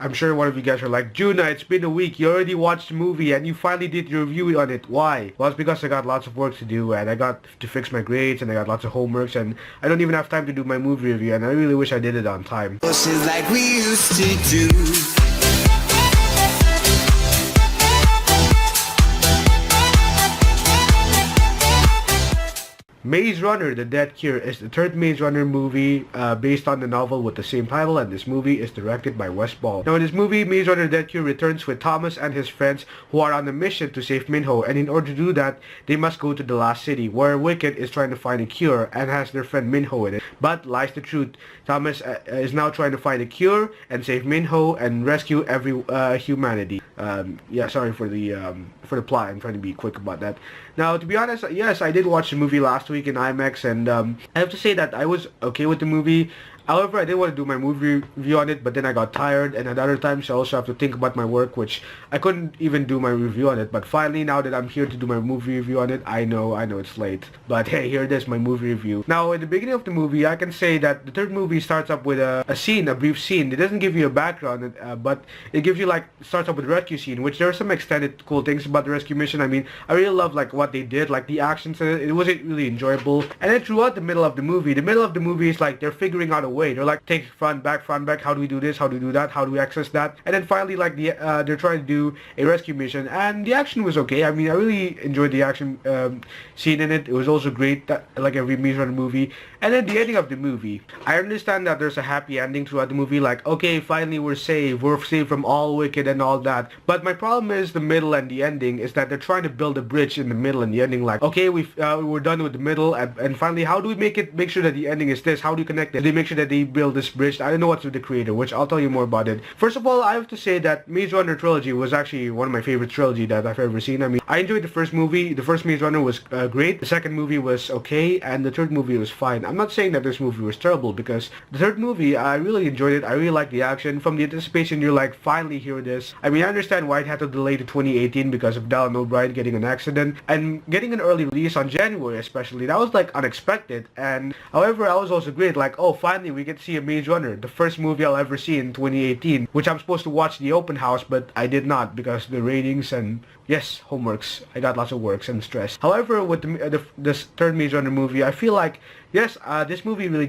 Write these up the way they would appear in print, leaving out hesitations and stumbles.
I'm sure one of you guys are like, Juna, it's been a week. You already watched the movie and you finally did your review on it. Why? Well, it's because I got lots of work to do and I got to fix my grades and I got lots of homeworks and I don't even have time to do my movie review and I really wish I did it on time. Like we used to do. Maze Runner: The Dead Cure is the third Maze Runner movie based on the novel with the same title, and this movie is directed by Wes Ball. Now in this movie, Maze Runner: The Dead Cure returns with Thomas and his friends who are on a mission to save Minho, and in order to do that, they must go to the Last City, where Wicked is trying to find a cure and has their friend Minho in it. But lies the truth, Thomas is now trying to find a cure and save Minho and rescue every humanity. Yeah, sorry for the plot. I'm trying to be quick about that. Now, to be honest, yes, I did watch the movie last week in IMAX, and I have to say that I was okay with the movie. However, I did want to do my movie review on it, but then I got tired, and at other times I also have to think about my work, which I couldn't even do my review on it. But finally, now that I'm here to do my movie review on it, I know it's late. But hey, here it is, my movie review. Now, in the beginning of the movie, I can say that the third movie starts up with a scene, a brief scene. It doesn't give you a background, but it gives you starts up with a rescue scene, which there are some extended cool things about the rescue mission. I mean, I really love what they did, the actions in it. It wasn't really enjoyable. And then throughout the middle of the movie is like they're figuring out a way. They're like, take front, back, how do we do this, how do we do that, how do we access that? And then finally, they're trying to do a rescue mission, and the action was okay. I mean, I really enjoyed the action scene in it. It was also great, like every Maze Runner movie. And then the ending of the movie, I understand that there's a happy ending throughout the movie, like, okay, finally we're saved from all Wicked and all that. But my problem is the middle and the ending is that they're trying to build a bridge in the middle and the ending, like, okay, we're done with the middle, and finally, how do we make sure that the ending is this? How do you connect it? Do they make sure that they build this bridge? I don't know what's with the creator, which I'll tell you more about it. First of all, I have to say that Maze Runner trilogy was actually one of my favorite trilogy that I've ever seen. I mean, I enjoyed the first movie. The first Maze Runner was great. The second movie was okay, and the third movie was fine. I'm not saying that this movie was terrible, because the third movie, I really enjoyed it. I really liked the action. From the anticipation, you're like, finally, here it is. I mean, I understand why it had to delay to 2018 because of Darden getting an accident and getting an early release on January, especially. That was unexpected. And however, I was also great. Like, oh, finally, we get to see a Maze Runner, the first movie I'll ever see in 2018, which I'm supposed to watch the open house, but I did not because the ratings and yes, homeworks. I got lots of works and stress. However, with this third Maze Runner movie, I feel like yes, this movie really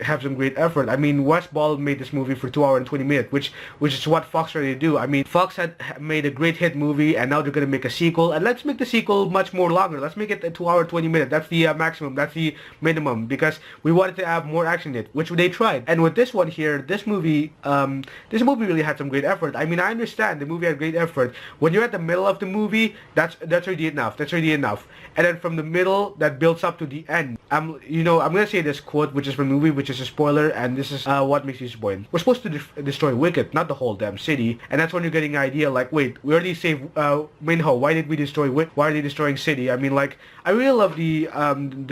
have some great effort. I mean, Wes Ball made this movie for 2 hours and 20 minutes, which is what Fox ready to do. I mean, Fox had made a great hit movie, and now they're gonna make a sequel, and let's make the sequel much more longer. Let's make it a 2 hour 20 minutes. That's the maximum. That's the minimum, because we wanted to have more action in it, which they tried. And with this one here, this movie really had some great effort. I mean, I understand the movie had great effort. When you're at the middle of the movie, that's already enough. That's already enough. And then from the middle, that builds up to the end. I'm gonna say this quote, which is from the movie, which is a spoiler, and this is what makes you spoil. We're supposed to destroy Wicked, not the whole damn city. And that's when you're getting an idea, like, wait, we already saved Minho. Why did we destroy Wicked? Why are they destroying city? I mean, like, I really love the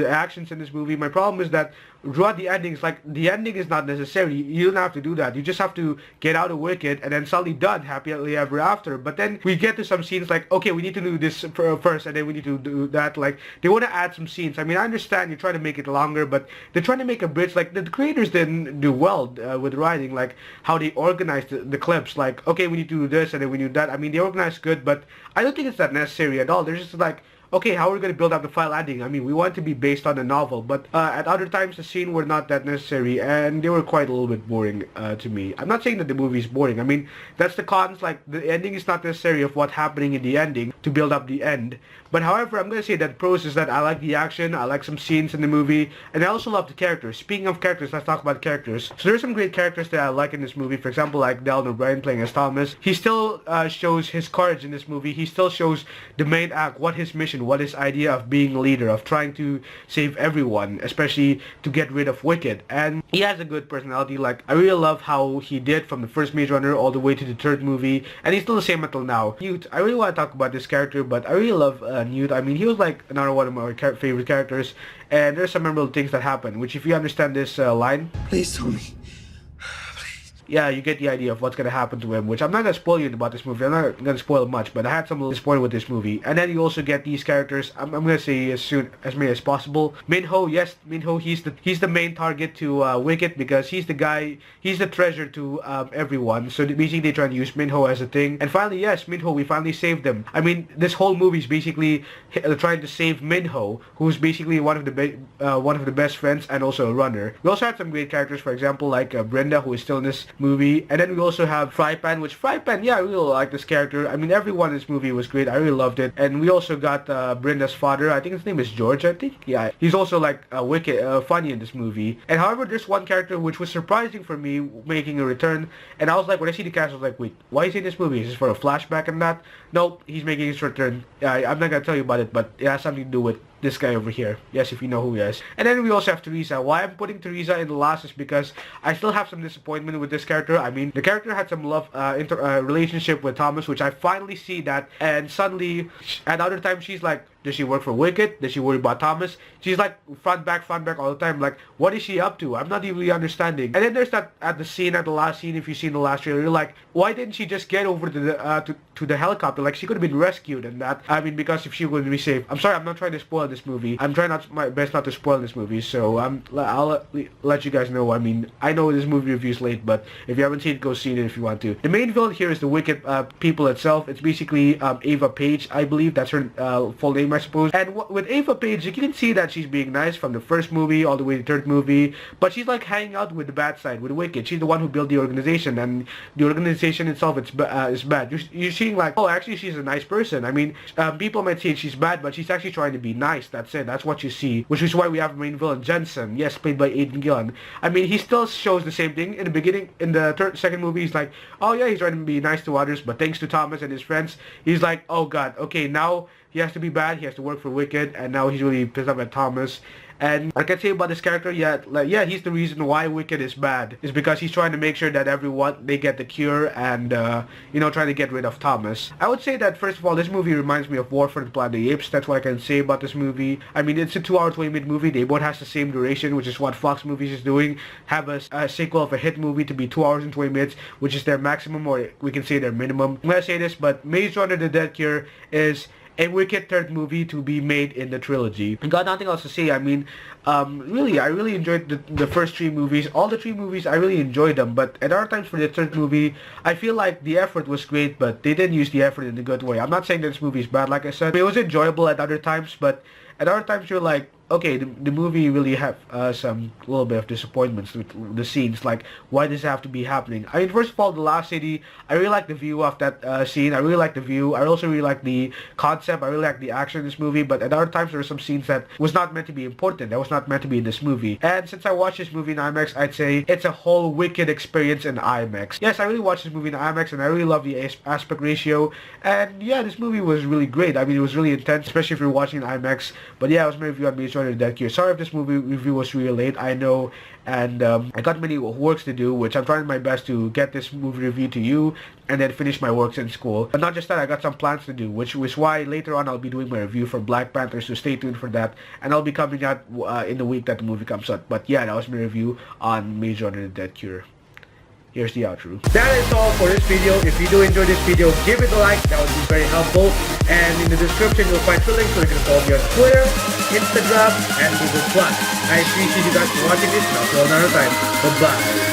actions in this movie. My problem is that throughout the endings, the ending is not necessary. You don't have to do that. You just have to get out of Wicked and then suddenly done, happily ever after. But then we get to some scenes like, okay, we need to do this first, and then we need to do that. Like, they want to add some scenes. I mean, I understand you're trying to make it longer, but they're trying to make a bridge. Like, the creators didn't do well with writing, like how they organized the clips. Like, okay, we need to do this, and then we do that. I mean, they organized good, but I don't think it's that necessary at all. They're just like, okay, how are we going to build up the file ending? I mean, we want it to be based on a novel, but at other times the scene were not that necessary, and they were quite a little bit boring to me. I'm not saying that the movie is boring. I mean, that's the cons. Like, the ending is not necessary of what's happening in the ending to build up the end. But however, I'm going to say that pros is that I like the action, I like some scenes in the movie, and I also love the characters. Speaking of characters, let's talk about characters. So there's some great characters that I like in this movie. For example, like Darden playing as Thomas. He still shows his courage in this movie. He still shows the main act, what his mission, what his idea of being a leader, of trying to save everyone, especially to get rid of Wicked. And he has a good personality. Like, I really love how he did from the first Maze Runner all the way to the third movie, and he's still the same until now. Newt, I really want to talk about this character, but I really love Newt. I mean, he was like another one of my favorite characters, and there's some memorable things that happen, which if you understand this line, Please tell me. yeah, you get the idea of what's gonna happen to him, which I'm not gonna spoil you about this movie. I'm not gonna spoil much, but I had some little disappointment with this movie. And then you also get these characters. I'm gonna say as many as possible. Minho, yes, Minho. He's the main target to Wicket because he's the guy. He's the treasure to everyone. So basically, they try to use Minho as a thing. And finally, yes, Minho. We finally saved him. I mean, this whole movie is basically trying to save Minho, who's basically one of the best friends and also a runner. We also had some great characters, for example, like Brenda, who is still in this movie. And then we also have Frypan, which Frypan, yeah, I really like this character. I mean, everyone in this movie was great. I really loved it. And we also got Brenda's father. I think his name is George, I think. Yeah, he's also like wicked funny in this movie. And however, there's one character which was surprising for me making a return. And I was like, when I see the cast, I was like, wait, why is he in this movie? Is this for a flashback and that? Nope, he's making his return. I'm not gonna tell you about it, but it has something to do with this guy over here. Yes, if you know who he is. And then we also have Teresa. Why I'm putting Teresa in the last is because I still have some disappointment with this character. I mean, the character had some love relationship with Thomas, which I finally see that. And suddenly, at other times, she's like, does she work for Wicket? Does she worry about Thomas? She's like front back all the time. Like, what is she up to? I'm not even really understanding. And then there's that at the last scene, if you see in the last trailer, you're like, why didn't she just get over to the helicopter? Like, she could have been rescued and that. I mean, because if she would be safe. I'm sorry, I'm not trying to spoil this movie. I'm trying my best not to spoil this movie. So I'll let you guys know. I mean, I know this movie review's late, but if you haven't seen it, go see it if you want to. The main villain here is the Wicket people itself. It's basically Ava Page, I believe. That's her full name, I suppose. And with Ava Page, you can see that she's being nice from the first movie all the way to the third movie, but she's like hanging out with the bad side, with Wicked. She's the one who built the organization, and the organization itself is bad. You're seeing like, oh, actually she's a nice person. I mean, people might say she's bad, but she's actually trying to be nice. That's it. That's what you see, which is why we have main villain Jensen, yes, played by Aidan Gillen. I mean, he still shows the same thing in the beginning. In the second movie, he's like, oh yeah, he's trying to be nice to others, but thanks to Thomas and his friends, he's like, oh god, okay, now he has to be bad, he has to work for Wicked, and now he's really pissed off at Thomas. And I can say about this character, yeah, he's the reason why Wicked is bad. Is because he's trying to make sure that everyone, they get the cure and, trying to get rid of Thomas. I would say that, first of all, this movie reminds me of War for the Planet of the Apes. That's what I can say about this movie. I mean, it's a 2-hour 20-minute movie. They both has the same duration, which is what Fox Movies is doing. Have a sequel of a hit movie to be 2 hours and 20 minutes, which is their maximum, or we can say their minimum. I'm gonna say this, but Maze Runner The Dead Cure is a Wicked third movie to be made in the trilogy. I got nothing else to say. I mean, really, I really enjoyed the first 3 movies. All the 3 movies, I really enjoyed them. But at other times for the third movie, I feel like the effort was great, but they didn't use the effort in a good way. I'm not saying that this movie is bad, like I said. It was enjoyable at other times, but at other times you're like, okay, the movie really have some little bit of disappointments with the scenes. Like, why does it have to be happening? I mean, first of all, the last city, I really like the view of that scene. I really like the view. I also really like the concept. I really like the action in this movie. But at other times, there were some scenes that was not meant to be important. That was not meant to be in this movie. And since I watched this movie in IMAX, I'd say it's a whole Wicked experience in IMAX. Yes, I really watched this movie in IMAX, and I really love the aspect ratio. And yeah, this movie was really great. I mean, it was really intense, especially if you're watching in IMAX. But yeah, it was my review on Maze Runner: The Dead Cure. Sorry if this movie review was really late, I know, and I got many works to do, which I'm trying my best to get this movie review to you, and then finish my works in school. But not just that, I got some plans to do, which is why later on I'll be doing my review for Black Panther, so stay tuned for that, and I'll be coming out in the week that the movie comes out. But yeah, that was my review on Maze Runner: The Dead Cure. Here's the outro. That is all for this video. If you do enjoy this video, give it a like. That would be very helpful. And in the description, you'll find the link so you can follow me on Twitter, Instagram, and Google+. I appreciate you guys for watching this. And I'll see you another time. Bye-bye.